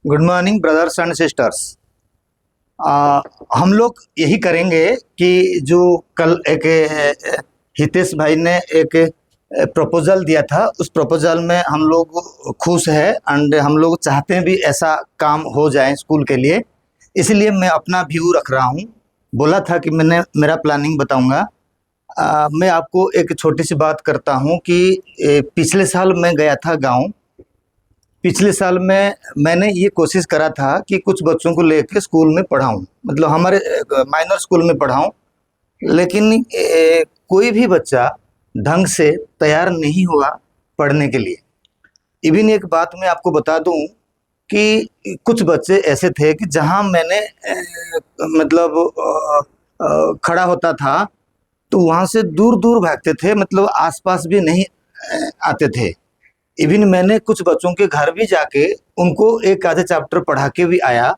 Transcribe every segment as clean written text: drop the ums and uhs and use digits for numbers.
Good morning brothers and sisters. हम लोग यही करेंगे कि जो कल एक हितेश भाई ने एक प्रपोजल दिया था, उस प्रपोजल में हम लोग खुश है एंड हम लोग चाहते हैं भी ऐसा काम हो जाए स्कूल के लिए। इसलिए मैं अपना व्यू रख रहा हूँ। बोला था कि मैंने मेरा प्लानिंग बताऊंगा। मैं आपको एक छोटी सी बात करता हूँ कि पिछले साल मैं गया था गांव। पिछले साल में मैंने ये कोशिश करा था कि कुछ बच्चों को लेके स्कूल में पढ़ाऊं, मतलब हमारे माइनर स्कूल में पढ़ाऊं। लेकिन कोई भी बच्चा ढंग से तैयार नहीं हुआ पढ़ने के लिए। इवन एक बात मैं आपको बता दूं कि कुछ बच्चे ऐसे थे कि जहां मैंने मतलब खड़ा होता था तो वहां से दूर दूर भागते थे, मतलब आसपास भी नहीं आते थे। इवन मैंने कुछ बच्चों के घर भी जाके उनको एक आधे चैप्टर पढ़ा के भी आया,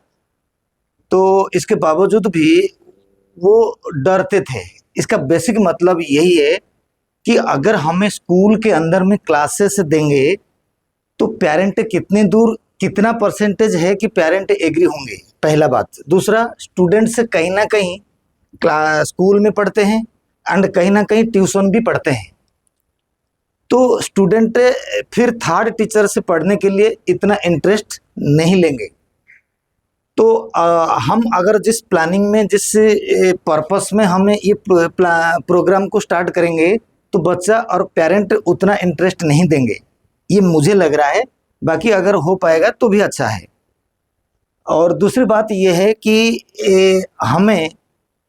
तो इसके बावजूद भी वो डरते थे। इसका बेसिक मतलब यही है कि अगर हमें स्कूल के अंदर में क्लासेस देंगे तो पेरेंट कितने दूर, कितना परसेंटेज है कि पेरेंट एग्री होंगे, पहला बात। दूसरा, स्टूडेंट्स कहीं ना कहीं क्लास स्कूल में पढ़ते हैं एंड कहीं ना कहीं ट्यूशन भी पढ़ते हैं, तो स्टूडेंट फिर थर्ड टीचर से पढ़ने के लिए इतना इंटरेस्ट नहीं लेंगे। तो हम अगर जिस प्लानिंग में, जिस पर्पस में हमें ये प्रोग्राम को स्टार्ट करेंगे तो बच्चा और पेरेंट उतना इंटरेस्ट नहीं देंगे, ये मुझे लग रहा है। बाकी अगर हो पाएगा तो भी अच्छा है। और दूसरी बात ये है कि हमें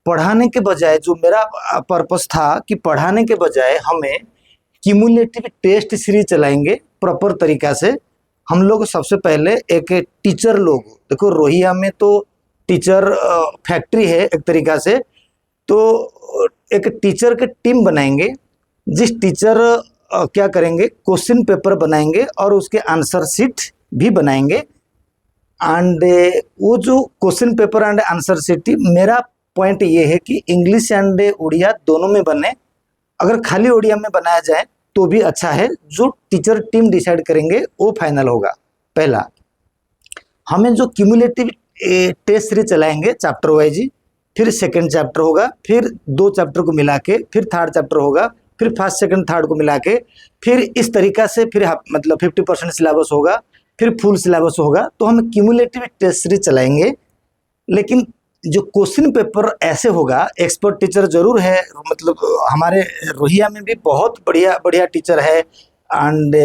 पढ़ाने के बजाय, जो मेरा पर्पस था कि पढ़ाने के बजाय हमें क्यूमुलेटिव टेस्ट सीरीज चलाएंगे प्रॉपर तरीका से। हम लोग सबसे पहले एक टीचर लोग, देखो रोहिया में तो टीचर फैक्ट्री है एक तरीका से, तो एक टीचर के टीम बनाएंगे। जिस टीचर क्या करेंगे, क्वेश्चन पेपर बनाएंगे और उसके आंसर शीट भी बनाएंगे। एंड वो जो question paper and answer sheet, मेरा पॉइंट ये है कि इंग्लिश एंड उड़िया दोनों में बने। अगर खाली उड़िया में बनाया जाए तो भी अच्छा है। जो टीचर टीम डिसाइड करेंगे वो फाइनल होगा। पहला, हमें जो क्यूमुलेटिव टेस्ट सीरीज चलाएंगे चैप्टर वाइज, फिर सेकंड चैप्टर होगा, फिर दो चैप्टर को मिला के फिर थर्ड चैप्टर होगा, फिर फर्स्ट सेकंड थर्ड को मिला के फिर इस तरीका से फिर मतलब 50% सिलेबस होगा, फिर फुल सिलेबस होगा। तो हम क्यूमुलेटिव टेस्ट सीरीज चलाएंगे। लेकिन जो क्वेश्चन पेपर ऐसे होगा, एक्सपर्ट टीचर जरूर है, मतलब हमारे रोहिया में भी बहुत बढ़िया बढ़िया टीचर है एंड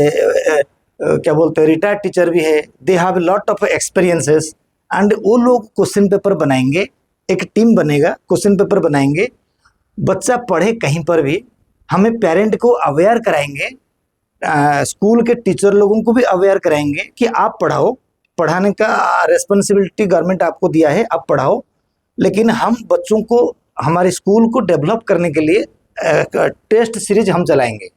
क्या बोलते हैं, रिटायर्ड टीचर भी है। They have lot of experiences and वो लोग क्वेश्चन पेपर बनाएंगे। एक टीम बनेगा, क्वेश्चन पेपर बनाएंगे। बच्चा पढ़े कहीं पर भी, हमें पेरेंट को अवेयर कराएंगे, स्कूल के टीचर लोगों को भी अवेयर कराएंगे कि आप पढ़ाओ, पढ़ाने का रेस्पॉन्सिबिलिटी गवर्नमेंट आपको दिया है, आप पढ़ाओ। लेकिन हम बच्चों को, हमारे स्कूल को डेवलप करने के लिए टेस्ट सीरीज हम चलाएंगे।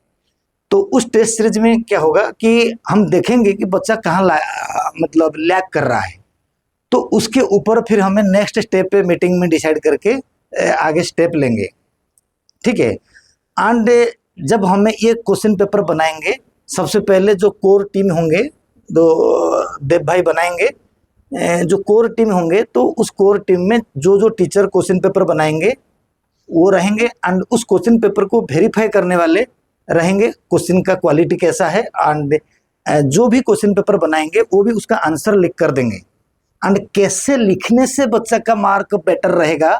तो उस टेस्ट सीरीज में क्या होगा कि हम देखेंगे कि बच्चा कहाँ मतलब लैग कर रहा है, तो उसके ऊपर फिर हमें नेक्स्ट स्टेप पे मीटिंग में डिसाइड करके आगे स्टेप लेंगे। ठीक है। एंड जब हमें ये क्वेश्चन पेपर बनाएंगे, सबसे पहले जो कोर टीम होंगे, दो देव भाई बनाएंगे जो कोर टीम होंगे, तो उस कोर टीम में जो जो टीचर क्वेश्चन पेपर बनाएंगे वो रहेंगे एंड उस क्वेश्चन पेपर को वेरीफाई करने वाले रहेंगे, क्वेश्चन का क्वालिटी कैसा है। एंड जो भी क्वेश्चन पेपर बनाएंगे वो भी उसका आंसर लिख कर देंगे। एंड कैसे लिखने से बच्चा का मार्क बेटर रहेगा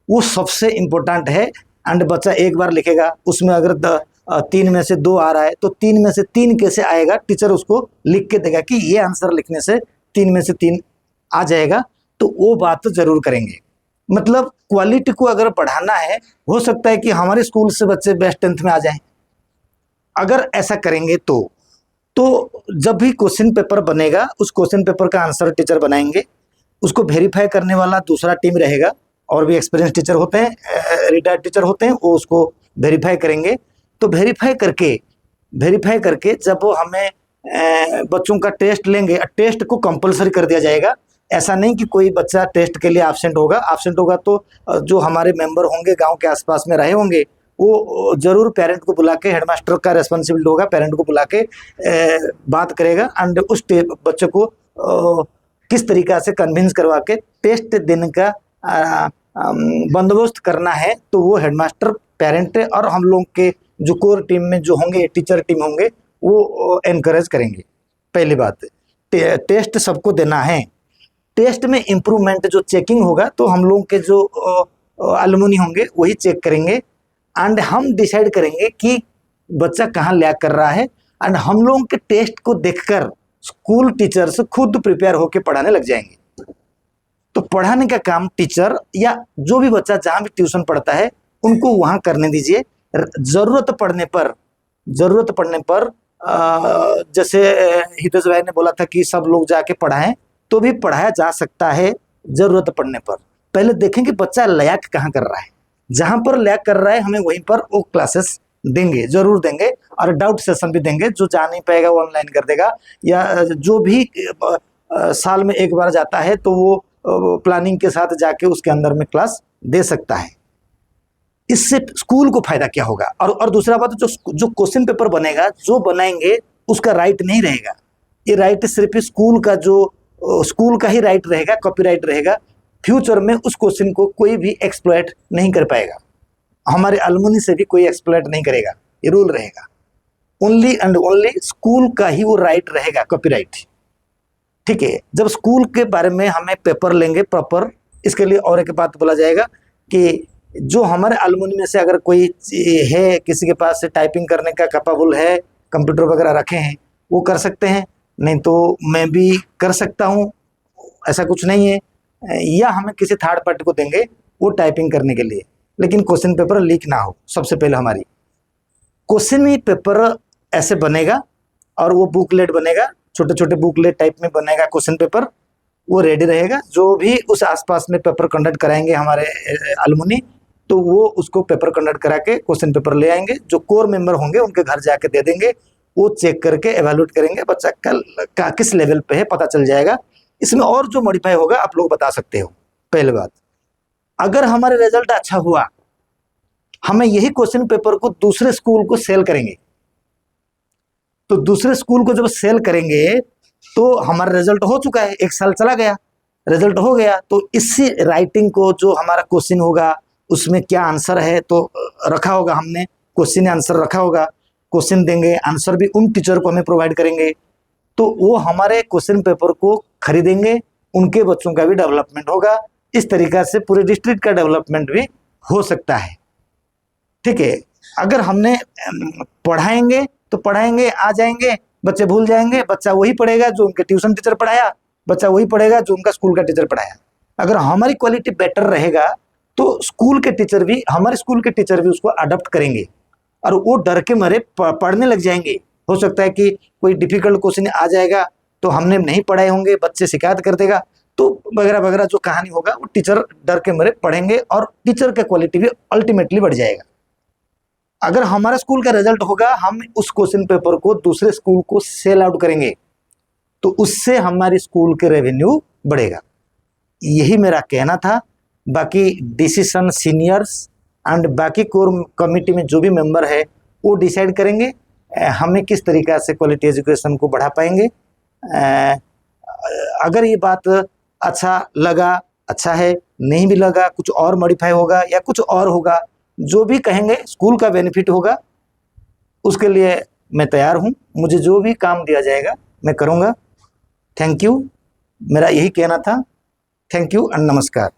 वो सबसे इम्पोर्टेंट है। एंड बच्चा एक बार लिखेगा, उसमें अगर 3 में से 2 आ रहा है तो 3 में से 3 कैसे आएगा, टीचर उसको लिख के देगा कि ये आंसर लिखने से 3 में से 3 आ जाएगा। तो वो बात तो जरूर करेंगे। मतलब क्वालिटी को अगर बढ़ाना है, हो सकता है कि हमारे स्कूल से बच्चे बेस्ट 10th में आ जाएं। अगर ऐसा करेंगे तो जब भी क्वेश्चन पेपर बनेगा, उस क्वेश्चन पेपर का आंसर टीचर बनाएंगे, उसको वेरीफाई करने वाला दूसरा टीम रहेगा। और भी एक्सपीरियंस टीचर होते हैं, रिटायर्ड टीचर होते हैं, वो उसको वेरीफाई करेंगे। तो वेरीफाई करके जब वो हमें बच्चों का टेस्ट लेंगे, टेस्ट को कंपलसरी कर दिया जाएगा। ऐसा नहीं कि कोई बच्चा टेस्ट के लिए एब्सेंट होगा तो जो हमारे मेंबर होंगे गांव के आसपास में रहे होंगे, वो जरूर पेरेंट को बुला के, हेडमास्टर का रेस्पॉन्सिबिलिटी होगा, पेरेंट को बुला के बात करेगा एंड उस बच्चे को किस तरीका से कन्विंस करवा के टेस्ट देने का बंदोबस्त करना है, तो वो हेडमास्टर, पेरेंट और हम लोग के जो कोर टीम में जो होंगे, टीचर टीम होंगे, वो एनकरेज करेंगे। पहली बात, टेस्ट सबको देना है। टेस्ट में इम्प्रूवमेंट जो चेकिंग होगा तो हम लोग के जो अलुमनी होंगे वही चेक करेंगे, एंड हम डिसाइड करेंगे कि बच्चा कहाँ लैग कर रहा है, एंड हम लोग के टेस्ट को देखकर स्कूल टीचर्स खुद प्रिपेयर होकर पढ़ाने लग जाएंगे। तो पढ़ाने का काम टीचर या जो भी बच्चा जहाँ भी ट्यूशन पढ़ता है उनको वहाँ करने दीजिए। जरूरत पड़ने पर जैसे हितेश भाई ने बोला था कि सब लोग जाके पढ़ाएं, तो भी पढ़ाया जा सकता है जरूरत पड़ने पर। पहले देखें कि बच्चा लैग कहाँ कर रहा है, जहाँ पर लैग कर रहा है हमें वहीं पर वो क्लासेस देंगे, जरूर देंगे, और डाउट सेशन भी देंगे। जो जा नहीं पाएगा वो ऑनलाइन कर देगा, या जो भी साल में एक बार जाता है तो वो प्लानिंग के साथ जाके उसके अंदर में क्लास दे सकता है। इससे स्कूल को फायदा क्या होगा? और दूसरा बात, जो क्वेश्चन पेपर बनेगा, जो बनाएंगे उसका राइट नहीं रहेगा। ये राइट सिर्फ स्कूल का ही राइट रहेगा, कॉपीराइट रहेगा। फ्यूचर में उस क्वेश्चन को कोई भी एक्सप्लॉइट नहीं कर पाएगा, हमारे अलुमनी से भी कोई एक्सप्लॉइट नहीं करेगा। ये रूल रहेगा, ओनली एंड ओनली स्कूल का ही वो राइट रहेगा, कॉपीराइट। ठीक है, जब स्कूल के बारे में हमें पेपर लेंगे प्रॉपर, इसके लिए और एक बात बोला जाएगा कि जो हमारे अलुमनी में से अगर कोई है, किसी के पास टाइपिंग करने का कैपेबल है, कंप्यूटर वगैरह रखे हैं, वो कर सकते हैं, नहीं तो मैं भी कर सकता हूँ, ऐसा कुछ नहीं है। या हमें किसी थर्ड पार्टी को देंगे वो टाइपिंग करने के लिए, लेकिन क्वेश्चन पेपर लीक ना हो। सबसे पहले हमारी क्वेश्चन पेपर ऐसे बनेगा, और वो बुकलेट बनेगा, छोटे छोटे बुकलेट टाइप में बनेगा क्वेश्चन पेपर, वो रेडी रहेगा। जो भी उस आसपास में पेपर कंडक्ट कराएंगे हमारे अलुमनी, तो वो उसको पेपर कंडक्ट करा के क्वेश्चन पेपर ले आएंगे। जो कोर मेंबर होंगे उनके घर जाके दे देंगे, वो चेक करके एवेल्यूएट करेंगे, बच्चा कल का किस लेवल पे है पता चल जाएगा। इसमें और जो मॉडिफाई होगा आप लोग बता सकते हो। पहली बात, अगर हमारे रिजल्ट अच्छा हुआ, हमें यही क्वेश्चन पेपर को दूसरे स्कूल को सेल करेंगे। तो दूसरे स्कूल को जब सेल करेंगे तो हमारा रिजल्ट हो चुका है, एक साल चला गया, रिजल्ट हो गया, तो इसी राइटिंग को जो हमारा क्वेश्चन होगा उसमें क्या आंसर है तो रखा होगा, हमने क्वेश्चन आंसर रखा होगा, क्वेश्चन देंगे, आंसर भी उन टीचर को हमें प्रोवाइड करेंगे, तो वो हमारे क्वेश्चन पेपर को खरीदेंगे, उनके बच्चों का भी डेवलपमेंट होगा। इस तरीका से पूरे डिस्ट्रिक्ट का डेवलपमेंट भी हो सकता है। ठीक है, अगर हमने पढ़ाएंगे तो पढ़ाएंगे, आ जाएंगे, बच्चे भूल जाएंगे, बच्चा वही पढ़ेगा जो उनके ट्यूशन टीचर पढ़ाया, बच्चा वही पढ़ेगा जो उनका स्कूल का टीचर पढ़ाया। अगर हमारी क्वालिटी बेटर रहेगा तो स्कूल के टीचर भी, हमारे स्कूल के टीचर भी उसको अडॉप्ट करेंगे, और वो डर के मारे पढ़ने लग जाएंगे। हो सकता है कि कोई डिफिकल्ट क्वेश्चन आ जाएगा तो हमने नहीं पढ़ाए होंगे, बच्चे शिकायत कर देगा, तो वगैरह वगैरह जो कहानी होगा वो टीचर डर के मारे पढ़ेंगे, और टीचर का क्वालिटी भी अल्टीमेटली बढ़ जाएगा। अगर हमारा स्कूल का रिजल्ट होगा, हम उस क्वेश्चन पेपर को दूसरे स्कूल को सेल आउट करेंगे, तो उससे हमारे स्कूल के रेवेन्यू बढ़ेगा। यही मेरा कहना था। बाकी डिसीजन सीनियर्स एंड बाकी कोर कमेटी में जो भी मेंबर है वो डिसाइड करेंगे हमें किस तरीक़ा से क्वालिटी एजुकेशन को बढ़ा पाएंगे। अगर ये बात अच्छा लगा, अच्छा है, नहीं भी लगा, कुछ और मॉडिफाई होगा या कुछ और होगा, जो भी कहेंगे स्कूल का बेनिफिट होगा, उसके लिए मैं तैयार हूँ। मुझे जो भी काम दिया जाएगा मैं करूँगा। थैंक यू, मेरा यही कहना था। थैंक यू एंड नमस्कार।